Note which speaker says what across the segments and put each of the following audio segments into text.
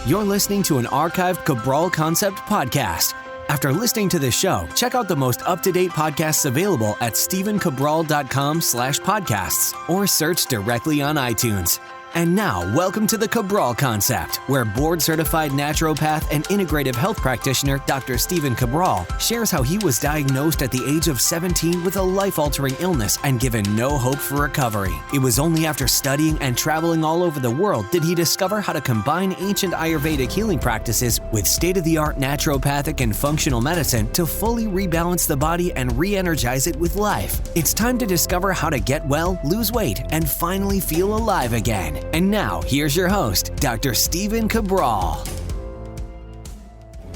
Speaker 1: You're listening to an archived Cabral Concept podcast. After listening to this show, check out the most up-to-date podcasts available at stephencabral.com/podcasts or search directly on iTunes. And now, welcome to the Cabral Concept, where board-certified naturopath and integrative health practitioner Dr. Stephen Cabral shares how he was diagnosed at the age of 17 with a life-altering illness and given no hope for recovery. It was only after studying and traveling all over the world did he discover how to combine ancient Ayurvedic healing practices with state-of-the-art naturopathic and functional medicine to fully rebalance the body and re-energize it with life. It's time to discover how to get well, lose weight, and finally feel alive again. And now, here's your host, Dr. Stephen Cabral.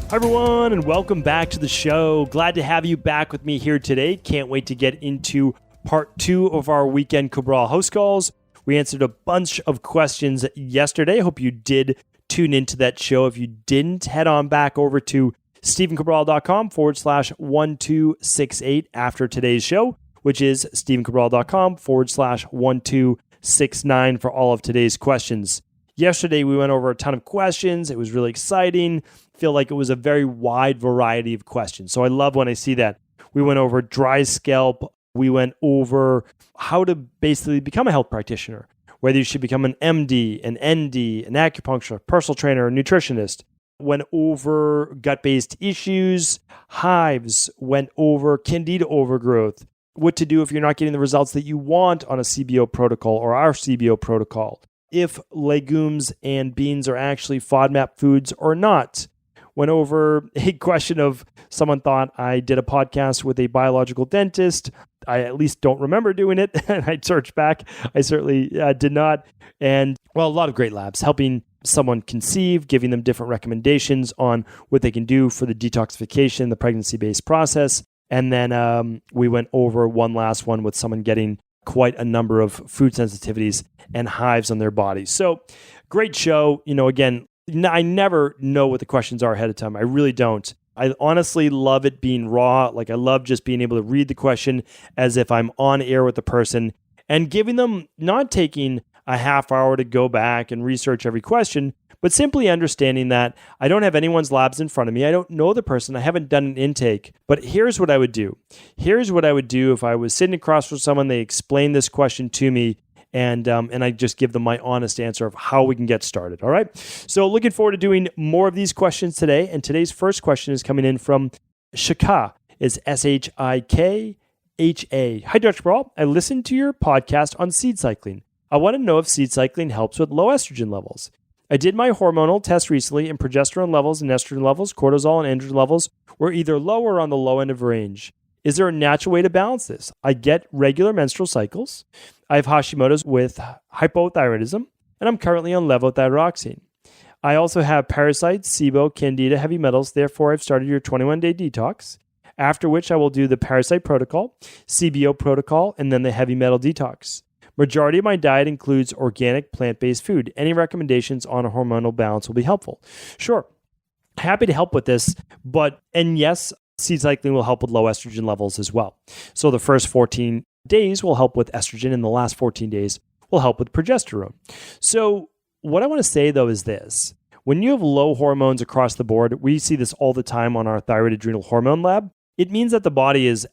Speaker 2: Hi, everyone, and welcome back to the show. Glad to have you back with me here today. Can't wait to get into part 2 of our weekend Cabral HouseCalls. We answered a bunch of questions yesterday. Hope you did tune into that show. If you didn't, head on back over to stephencabral.com/1268 after today's show, which is stephencabral.com/1269 for all of today's questions. Yesterday, we went over a ton of questions. It was really exciting. Feel like it was a very wide variety of questions. So I love when I see that. We went over dry scalp. We went over how to basically become a health practitioner, whether you should become an MD, an ND, an acupuncturist, personal trainer, a nutritionist. Went over gut-based issues, hives, went over candida overgrowth, what to do if you're not getting the results that you want on a CBO protocol or our CBO protocol, if legumes and beans are actually FODMAP foods or not. Went over a question of someone thought I did a podcast with a biological dentist. I at least don't remember doing it. And I searched back. I certainly did not. And well, a lot of great labs helping someone conceive, giving them different recommendations on what they can do for the detoxification, the pregnancy-based process. And then we went over one last one with someone getting quite a number of food sensitivities and hives on their bodies. So great show. You know, again, I never know what the questions are ahead of time. I really don't. I honestly love it being raw. Like I love just being able to read the question as if I'm on air with the person and giving them, not taking a half hour to go back and research every question, but simply understanding that I don't have anyone's labs in front of me. I don't know the person. I haven't done an intake. But here's what I would do. Here's what I would do if I was sitting across from someone, they explain this question to me, and I just give them my honest answer of how we can get started. All right? So looking forward to doing more of these questions today. And today's first question is coming in from Shikha. It's Shikha. Hi, Dr. Cabral. I listened to your podcast on seed cycling. I want to know if seed cycling helps with low estrogen levels. I did my hormonal test recently, and progesterone levels and estrogen levels, cortisol and androgen levels were either low or on the low end of range. Is there a natural way to balance this? I get regular menstrual cycles. I have Hashimoto's with hypothyroidism, and I'm currently on levothyroxine. I also have parasites, Sibo, candida, heavy metals. Therefore, I've started your 21-day detox, after which I will do the parasite protocol, CBO protocol, and then the heavy metal detox. Majority of my diet includes organic plant-based food. Any recommendations on a hormonal balance will be helpful. Sure. Happy to help with this, and yes, seed cycling will help with low estrogen levels as well. So the first 14 days will help with estrogen, and the last 14 days will help with progesterone. So what I want to say though is this. When you have low hormones across the board, we see this all the time on our thyroid adrenal hormone lab. It means that the body has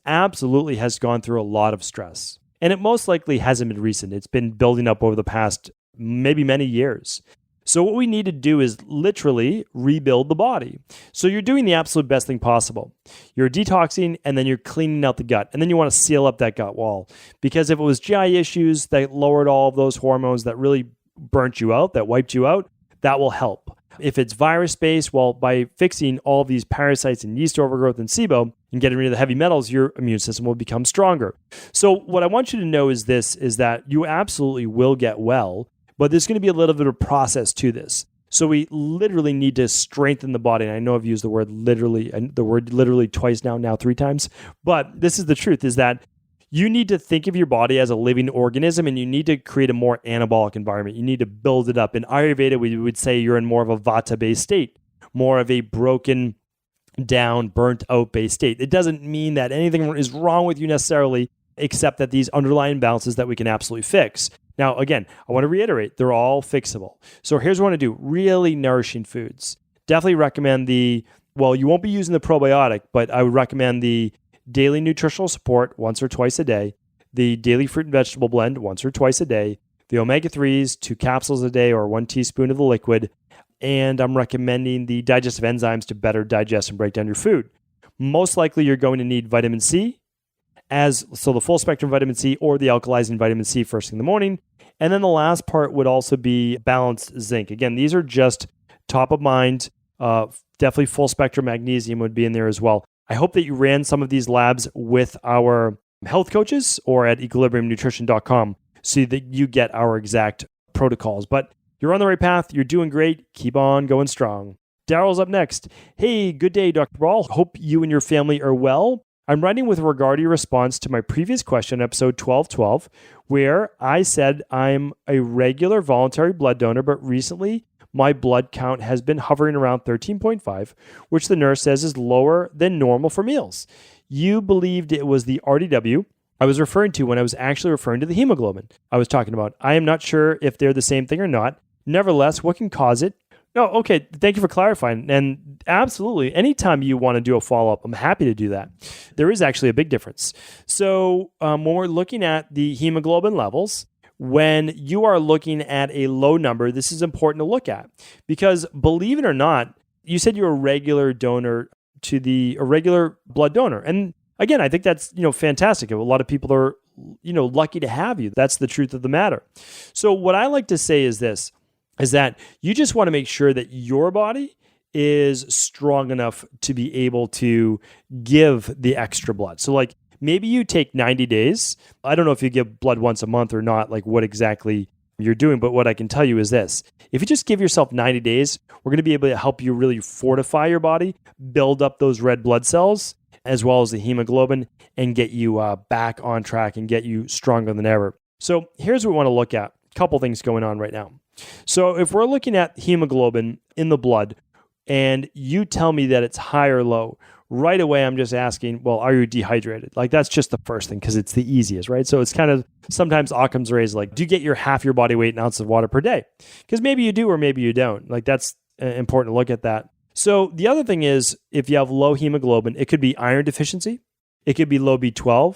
Speaker 2: gone through a lot of stress. And it most likely hasn't been recent. It's been building up over the past maybe many years. So what we need to do is literally rebuild the body. So you're doing the absolute best thing possible. You're detoxing and then you're cleaning out the gut. And then you want to seal up that gut wall. Because if it was GI issues that lowered all of those hormones that really burnt you out, that wiped you out, that will help. If it's virus-based, well, by fixing all of these parasites and yeast overgrowth and Sibo and getting rid of the heavy metals, your immune system will become stronger. So what I want you to know is this, is that you absolutely will get well, but there's going to be a little bit of a process to this. So we literally need to strengthen the body. And I know I've used the word literally twice now 3 times, but this is the truth, is that you need to think of your body as a living organism, and you need to create a more anabolic environment. You need to build it up. In Ayurveda, we would say you're in more of a vata-based state, more of a broken down, burnt out based state. It doesn't mean that anything is wrong with you necessarily, except that these underlying imbalances that we can absolutely fix. Now, again, I want to reiterate, they're all fixable. So here's what I want to do. Really nourishing foods. Definitely recommend you won't be using the probiotic, but I would recommend the daily nutritional support once or twice a day, the daily fruit and vegetable blend once or twice a day, the omega-3s, 2 capsules a day or 1 teaspoon of the liquid, and I'm recommending the digestive enzymes to better digest and break down your food. Most likely you're going to need vitamin C, so the full spectrum vitamin C or the alkalizing vitamin C first thing in the morning. And then the last part would also be balanced zinc. Again, these are just top of mind. Definitely full spectrum magnesium would be in there as well. I hope that you ran some of these labs with our health coaches or at equilibriumnutrition.com so that you get our exact protocols. But you're on the right path. You're doing great. Keep on going strong. Daryl's up next. Hey, good day, Dr. Cabral. Hope you and your family are well. I'm writing with regard to your response to my previous question, episode 1212, where I said I'm a regular voluntary blood donor, but recently my blood count has been hovering around 13.5, which the nurse says is lower than normal for males. You believed it was the RDW I was referring to when I was actually referring to the hemoglobin I was talking about. I am not sure if they're the same thing or not. Nevertheless, what can cause it? No, okay. Thank you for clarifying. And absolutely, anytime you want to do a follow-up, I'm happy to do that. There is actually a big difference. So when we're looking at the hemoglobin levels, when you are looking at a low number, this is important to look at because believe it or not, you said you're a regular donor a regular blood donor. And again, I think that's, fantastic. A lot of people are, lucky to have you. That's the truth of the matter. So what I like to say is this, is that you just want to make sure that your body is strong enough to be able to give the extra blood. So like maybe you take 90 days. I don't know if you give blood once a month or not, like what exactly you're doing. But what I can tell you is this. If you just give yourself 90 days, we're going to be able to help you really fortify your body, build up those red blood cells, as well as the hemoglobin, and get you back on track and get you stronger than ever. So here's what we want to look at. A couple things going on right now. So if we're looking at hemoglobin in the blood and you tell me that it's high or low, right away I'm just asking, well, are you dehydrated? Like that's just the first thing because it's the easiest, right? So it's kind of sometimes Occam's razor, like do you get half your body weight in ounces of water per day? Because maybe you do or maybe you don't. Like that's important to look at that. So the other thing is if you have low hemoglobin, it could be iron deficiency. It could be low B12,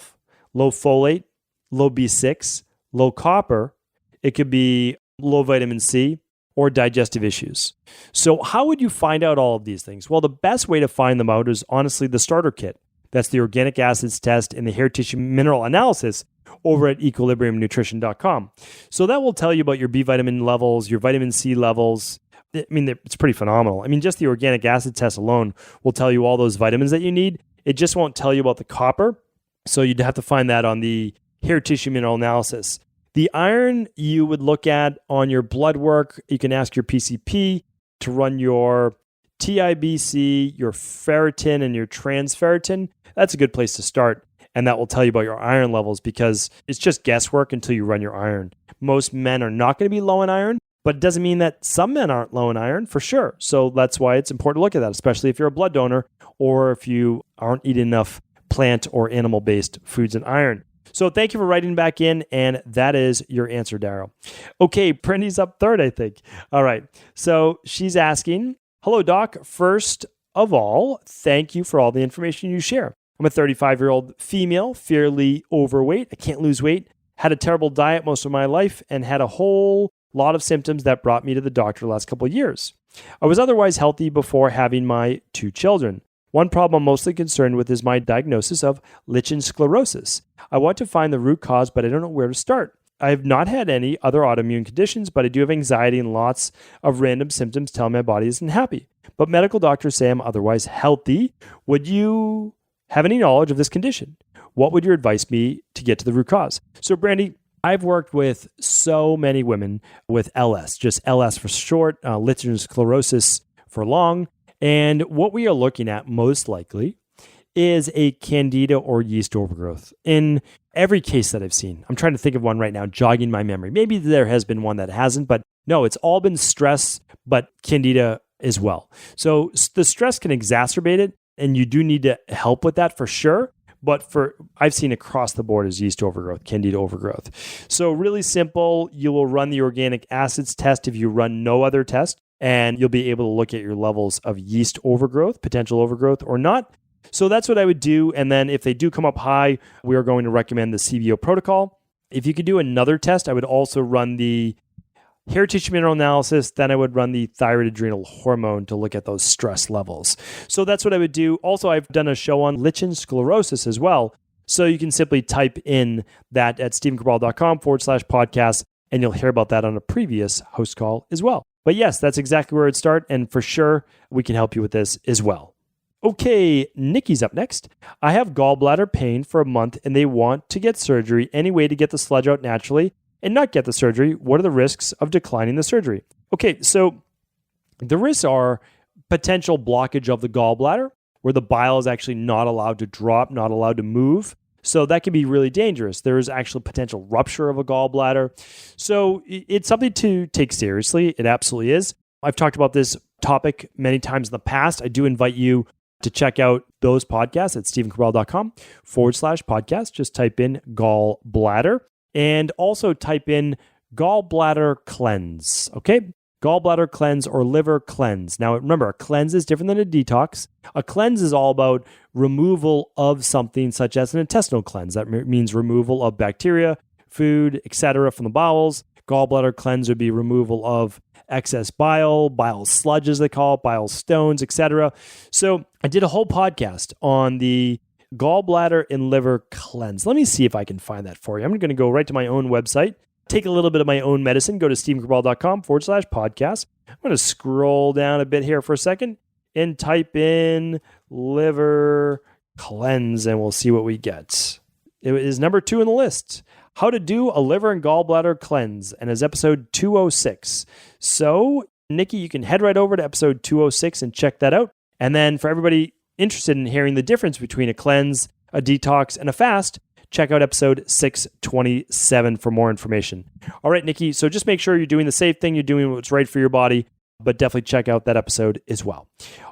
Speaker 2: low folate, low B6, low copper. It could be low vitamin C, or digestive issues. So how would you find out all of these things? Well, the best way to find them out is honestly the starter kit. That's the organic acids test and the hair tissue mineral analysis over at equilibriumnutrition.com. So that will tell you about your B vitamin levels, your vitamin C levels. I mean, it's pretty phenomenal. I mean, just the organic acid test alone will tell you all those vitamins that you need. It just won't tell you about the copper. So you'd have to find that on the hair tissue mineral analysis. The iron you would look at on your blood work. You can ask your PCP to run your TIBC, your ferritin, and your transferritin. That's a good place to start. And that will tell you about your iron levels because it's just guesswork until you run your iron. Most men are not going to be low in iron, but it doesn't mean that some men aren't low in iron for sure. So that's why it's important to look at that, especially if you're a blood donor or if you aren't eating enough plant or animal-based foods and iron. So thank you for writing back in, and that is your answer, Daryl. Okay, Brendy's up third, I think. All right, so she's asking, hello, Doc. First of all, thank you for all the information you share. I'm a 35-year-old female, fairly overweight. I can't lose weight, had a terrible diet most of my life, and had a whole lot of symptoms that brought me to the doctor the last couple of years. I was otherwise healthy before having my 2 children. One problem I'm mostly concerned with is my diagnosis of Lichen sclerosis. I want to find the root cause, but I don't know where to start. I have not had any other autoimmune conditions, but I do have anxiety and lots of random symptoms telling my body isn't happy. But medical doctors say I'm otherwise healthy. Would you have any knowledge of this condition? What would your advice be to get to the root cause? So, Brandy, I've worked with so many women with LS, just LS for short, Lichen sclerosis for long. And what we are looking at most likely is a candida or yeast overgrowth. In every case that I've seen, I'm trying to think of one right now, jogging my memory. Maybe there has been one that hasn't, but no, it's all been stress, but candida as well. So the stress can exacerbate it, and you do need to help with that for sure. but I've seen across the board is yeast overgrowth, candida overgrowth. So really simple. You will run the organic acids test if you run no other test, and you'll be able to look at your levels of yeast overgrowth, potential overgrowth or not. So that's what I would do. And then if they do come up high, we are going to recommend the CBO protocol. If you could do another test, I would also run the hair tissue mineral analysis. Then I would run the thyroid adrenal hormone to look at those stress levels. So that's what I would do. Also, I've done a show on Lichen sclerosis as well. So you can simply type in that at stevencabral.com/podcast, and you'll hear about that on a previous host call as well. But yes, that's exactly where I'd start. And for sure, we can help you with this as well. Okay, Nikki's up next. I have gallbladder pain for a month and they want to get surgery. Any way to get the sludge out naturally and not get the surgery? What are the risks of declining the surgery? Okay, so the risks are potential blockage of the gallbladder, where the bile is actually not allowed to drop, not allowed to move. So that can be really dangerous. There is actually potential rupture of a gallbladder. So it's something to take seriously. It absolutely is. I've talked about this topic many times in the past. I do invite you to check out those podcasts at stevencabral.com/podcast. Just type in gallbladder and also type in gallbladder cleanse. Okay. Gallbladder cleanse or liver cleanse. Now, remember, a cleanse is different than a detox. A cleanse is all about removal of something such as an intestinal cleanse. That means removal of bacteria, food, etc. from the bowels. Gallbladder cleanse would be removal of excess bile sludge as they call it, bile stones, etc. So I did a whole podcast on the gallbladder and liver cleanse. Let me see if I can find that for you. I'm going to go right to my own website, take a little bit of my own medicine, go to stevencabral.com/podcast. I'm going to scroll down a bit here for a second and type in liver cleanse, and we'll see what we get. It is number 2 on the list. How to do a liver and gallbladder cleanse, and is episode 206. So, Nikki, you can head right over to episode 206 and check that out. And then for everybody interested in hearing the difference between a cleanse, a detox, and a fast, check out episode 627 for more information. All right, Nikki, so just make sure you're doing the safe thing, you're doing what's right for your body, but definitely check out that episode as well.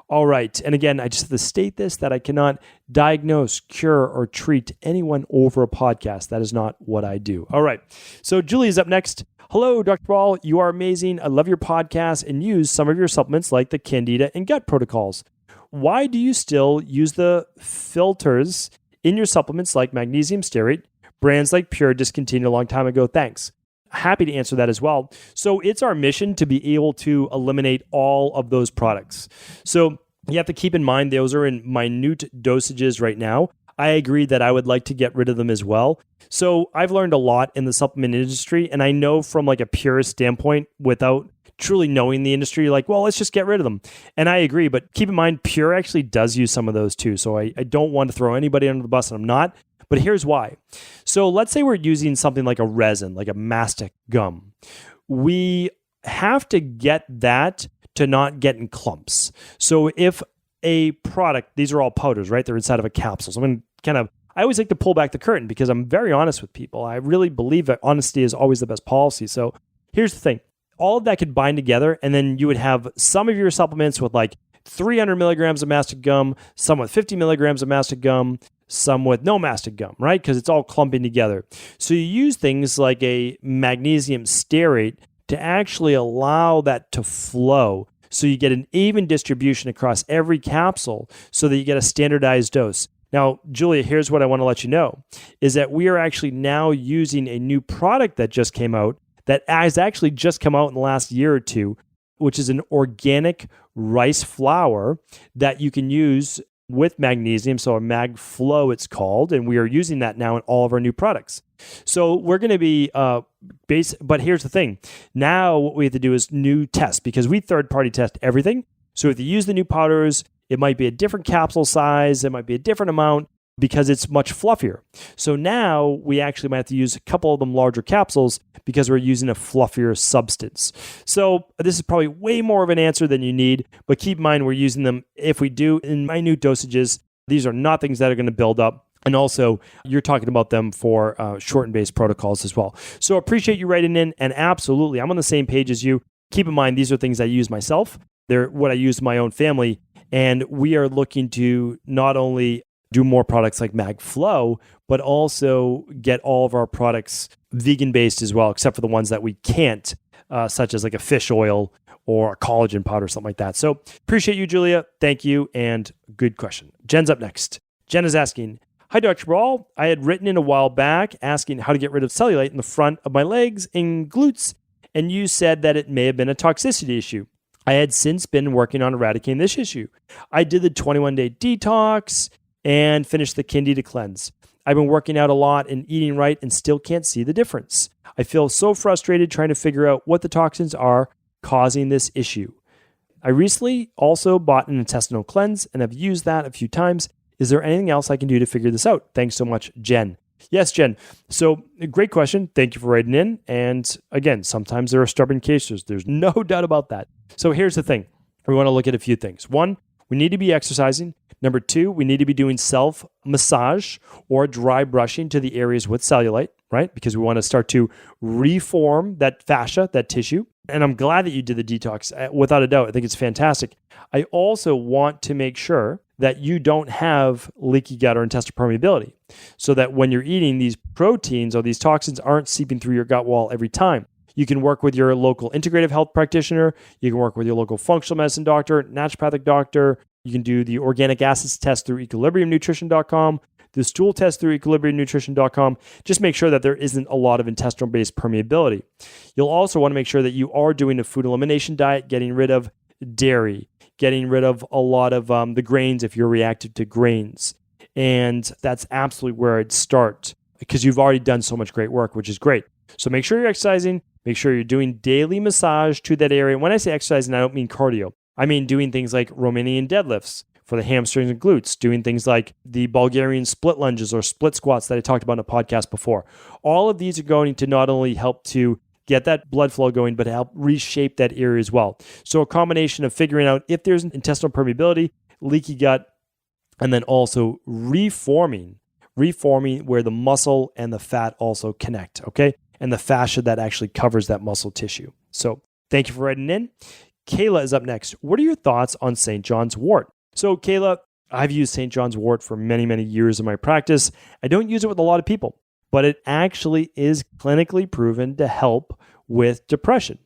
Speaker 2: All right, and again, I just have to state this, that I cannot diagnose, cure, or treat anyone over a podcast. That is not what I do. All right, so Julie is up next. Hello, Dr. Ball. You are amazing. I love your podcast and use some of your supplements like the candida and gut protocols. Why do you still use the filters in your supplements like magnesium stearate? Brands like Pure discontinued a long time ago. Thanks. Happy to answer that as well. So it's our mission to be able to eliminate all of those products. So you have to keep in mind those are in minute dosages right now. I agree that I would like to get rid of them as well. So I've learned a lot in the supplement industry, and I know from like a purist standpoint, without truly knowing the industry, like, well, let's just get rid of them. And I agree, but keep in mind, Pure actually does use some of those too. So I don't want to throw anybody under the bus, and I'm not. But here's why. So let's say we're using something like a resin, like a mastic gum. We have to get that to not get in clumps. So if a product, these are all powders, right? They're inside of a capsule. So I'm going to I always like to pull back the curtain because I'm very honest with people. I really believe that honesty is always the best policy. So here's the thing. All of that could bind together, and then you would have some of your supplements with like 300 milligrams of mastic gum, some with 50 milligrams of mastic gum, some with no mastic gum, right? Because it's all clumping together. So you use things like a magnesium stearate to actually allow that to flow. So you get an even distribution across every capsule so that you get a standardized dose. Now, Julia, here's what I want to let you know, is that we are actually now using a new product that just came out that has actually just come out in the last year or two, which is an organic rice flour that you can use with magnesium, so a MagFlow it's called, and we are using that now in all of our new products. So we're going to be but here's the thing. Now what we have to do is new tests, because we third-party test everything. So if you use the new powders, it might be a different capsule size, it might be a different amount, because it's much fluffier. So now we actually might have to use a couple of them larger capsules because we're using a fluffier substance. So this is probably way more of an answer than you need, but keep in mind we're using them, if we do, in minute dosages. These are not things that are going to build up. And also, you're talking about them for shortened-based protocols as well. So appreciate you writing in, and absolutely, I'm on the same page as you. Keep in mind, these are things I use myself. They're what I use in my own family, and we are looking to not only do more products like MagFlow, but also get all of our products vegan-based as well, except for the ones that we can't, such as like a fish oil or a collagen powder, something like that. So appreciate you, Julia. Thank you, and good question. Jen's up next. Jen is asking, hi, Dr. Cabral. I had written in a while back asking how to get rid of cellulite in the front of my legs and glutes, and you said that it may have been a toxicity issue. I had since been working on eradicating this issue. I did the 21-day detox and finished the candida cleanse. I've been working out a lot and eating right and still can't see the difference. I feel so frustrated trying to figure out what the toxins are causing this issue. I recently also bought an intestinal cleanse and have used that a few times. Is there anything else I can do to figure this out? Thanks so much, Jen. Yes, Jen. So great question. Thank you for writing in. And again, sometimes there are stubborn cases. There's no doubt about that. So here's the thing. We want to look at a few things. One, we need to be exercising. Number two, we need to be doing self-massage or dry brushing to the areas with cellulite, right? Because we want to start to reform that fascia, that tissue. And I'm glad that you did the detox. Without a doubt, I think it's fantastic. I also want to make sure that you don't have leaky gut or intestinal permeability, so that when you're eating, these proteins or these toxins aren't seeping through your gut wall every time. You can work with your local integrative health practitioner. You can work with your local functional medicine doctor, naturopathic doctor. You can do the organic acids test through equilibriumnutrition.com, the stool test through equilibriumnutrition.com. Just make sure that there isn't a lot of intestinal-based permeability. You'll also want to make sure that you are doing a food elimination diet, getting rid of dairy, getting rid of a lot of the grains if you're reactive to grains. And that's absolutely where I'd start, because you've already done so much great work, which is great. So make sure you're exercising. Make sure you're doing daily massage to that area. When I say exercising, I don't mean cardio. I mean doing things like Romanian deadlifts for the hamstrings and glutes, doing things like the Bulgarian split lunges or split squats that I talked about in a podcast before. All of these are going to not only help to get that blood flow going, but help reshape that area as well. So a combination of figuring out if there's an intestinal permeability, leaky gut, and then also reforming where the muscle and the fat also connect, okay? And the fascia that actually covers that muscle tissue. So thank you for writing in. Kayla is up next. What are your thoughts on St. John's wort? So Kayla, I've used St. John's wort for many, many years in my practice. I don't use it with a lot of people, but it actually is clinically proven to help with depression.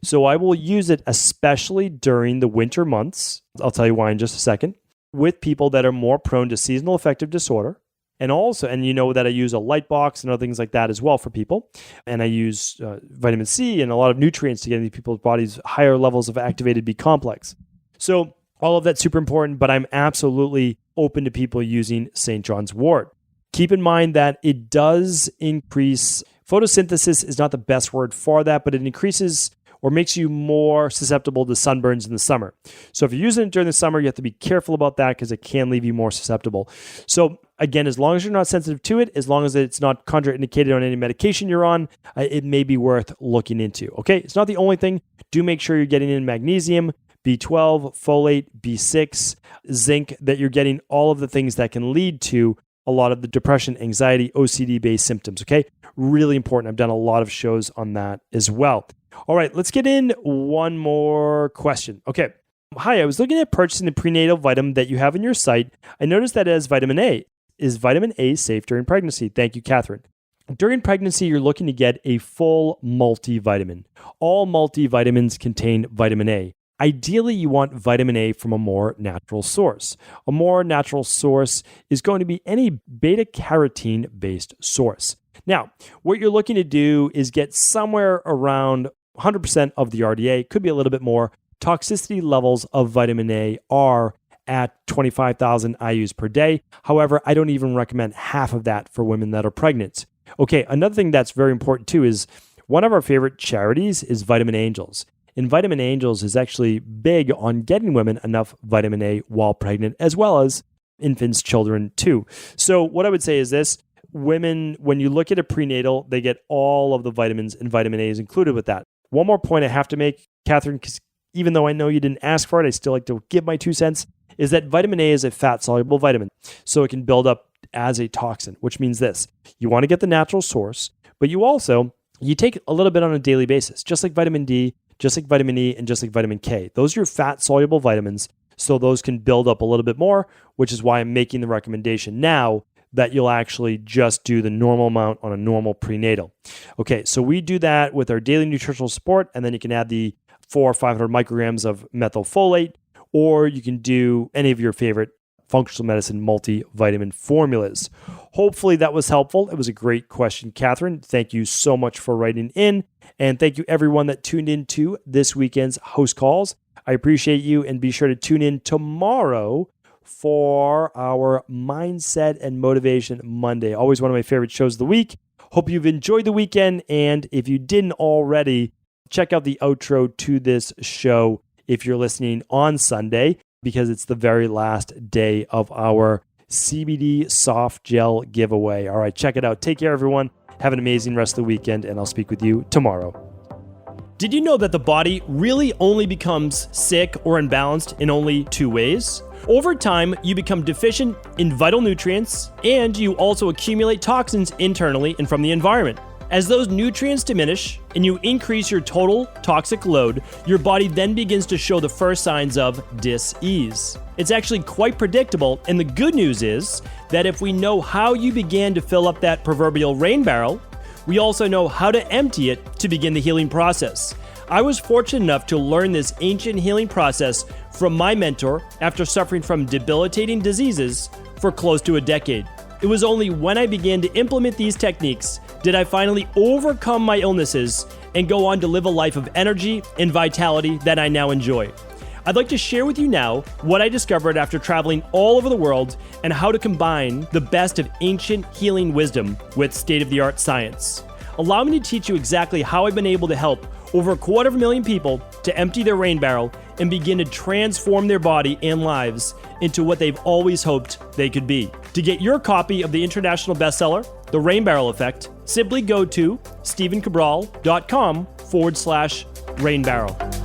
Speaker 2: So I will use it especially during the winter months. I'll tell you why in just a second. With people that are more prone to seasonal affective disorder. And you know that I use a light box and other things like that as well for people. And I use vitamin C and a lot of nutrients to get into people's bodies higher levels of activated B complex. So all of that's super important, but I'm absolutely open to people using St. John's wort. Keep in mind that it does increase, photosynthesis is not the best word for that, but it increases or makes you more susceptible to sunburns in the summer. So if you're using it during the summer, you have to be careful about that because it can leave you more susceptible. So again, as long as you're not sensitive to it, as long as it's not contraindicated on any medication you're on, it may be worth looking into. Okay, it's not the only thing. Do make sure you're getting in magnesium, B12, folate, B6, zinc, that you're getting all of the things that can lead to a lot of the depression, anxiety, OCD-based symptoms, okay? Really important. I've done a lot of shows on that as well. All right, let's get in one more question. Okay. Hi, I was looking at purchasing the prenatal vitamin that you have on your site. I noticed that it has vitamin A. Is vitamin A safe during pregnancy? Thank you, Catherine. During pregnancy, you're looking to get a full multivitamin. All multivitamins contain vitamin A. Ideally, you want vitamin A from a more natural source. A more natural source is going to be any beta-carotene-based source. Now, what you're looking to do is get somewhere around 100% of the RDA, could be a little bit more. Toxicity levels of vitamin A are at 25,000 IUs per day. However, I don't even recommend half of that for women that are pregnant. Okay, another thing that's very important too is one of our favorite charities is Vitamin Angels. And Vitamin Angels is actually big on getting women enough vitamin A while pregnant, as well as infants, children too. So what I would say is this: women, when you look at a prenatal, they get all of the vitamins, and vitamin A is included with that. One more point I have to make, Catherine, because even though I know you didn't ask for it, I still like to give my 2 cents, is that vitamin A is a fat-soluble vitamin. So it can build up as a toxin, which means this: you want to get the natural source, but you take a little bit on a daily basis, just like vitamin D, just like vitamin E, and just like vitamin K. Those are your fat-soluble vitamins. so those can build up a little bit more, which is why I'm making the recommendation now that you'll actually just do the normal amount on a normal prenatal. Okay, so we do that with our daily nutritional support, and then you can add the 400 or 500 micrograms of methylfolate, or you can do any of your favorite functional medicine multivitamin formulas. Hopefully that was helpful. It was a great question, Catherine. Thank you so much for writing in. And thank you everyone that tuned into this weekend's House Calls. I appreciate you, and be sure to tune in tomorrow for our Mindset and Motivation Monday. Always one of my favorite shows of the week. Hope you've enjoyed the weekend. And if you didn't already, check out the outro to this show if you're listening on Sunday, because it's the very last day of our CBD soft gel giveaway. All right, check it out. Take care, everyone. Have an amazing rest of the weekend, and I'll speak with you tomorrow. Did you know that the body really only becomes sick or imbalanced in only 2 ways? Over time, you become deficient in vital nutrients, and you also accumulate toxins internally and from the environment. As those nutrients diminish and you increase your total toxic load, your body then begins to show the first signs of dis-ease. It's actually quite predictable, and the good news is that if we know how you began to fill up that proverbial rain barrel, we also know how to empty it to begin the healing process. I was fortunate enough to learn this ancient healing process from my mentor after suffering from debilitating diseases for close to a decade. It was only when I began to implement these techniques did I finally overcome my illnesses and go on to live a life of energy and vitality that I now enjoy. I'd like to share with you now what I discovered after traveling all over the world and how to combine the best of ancient healing wisdom with state-of-the-art science. Allow me to teach you exactly how I've been able to help over 250,000 people to empty their rain barrel and begin to transform their body and lives into what they've always hoped they could be. To get your copy of the international bestseller, The Rain Barrel Effect, simply go to stephencabral.com/rainbarrel.